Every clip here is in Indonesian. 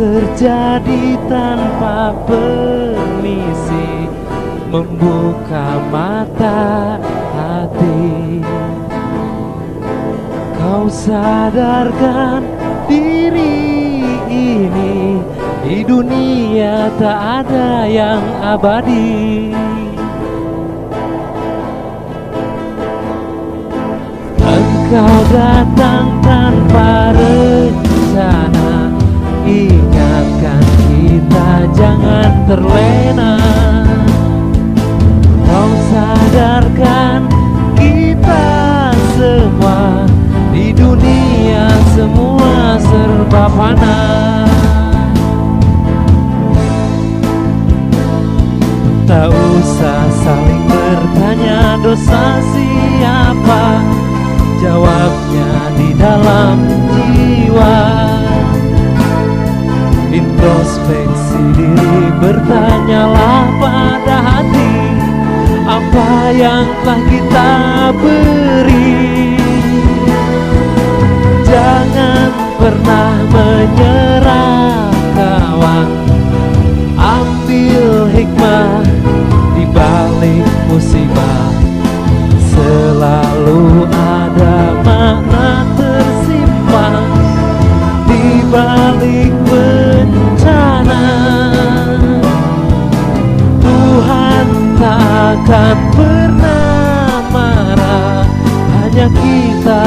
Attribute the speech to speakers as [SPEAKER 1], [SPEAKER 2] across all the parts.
[SPEAKER 1] terjadi tanpa permisi, membuka mata hati. Kau sadarkan diri ini, di dunia tak ada yang abadi. Engkau datang tanpa rencana, ingatkan kita jangan terlena. Kau sadarkan kita semua, di dunia semua serba fana. Tak usah saling bertanya dosa siapa, jawabnya di dalam jiwa. Introspeksi diri, bertanyalah pada hati, apa yang telah kita beri. Jangan pernah menyerah kawan, ambil hikmah di balik musibah. Selalu ada makna tersimpan di balik bencana. Tuhan tak akan pernah marah, hanya kita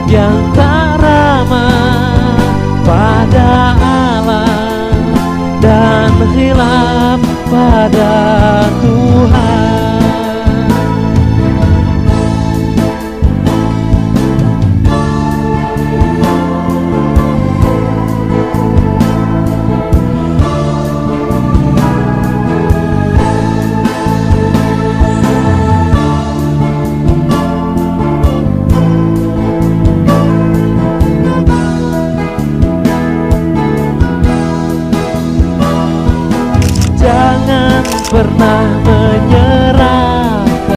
[SPEAKER 1] yang tak ramah pada Allah dan khilaf pada Tuhan. Jangan pernah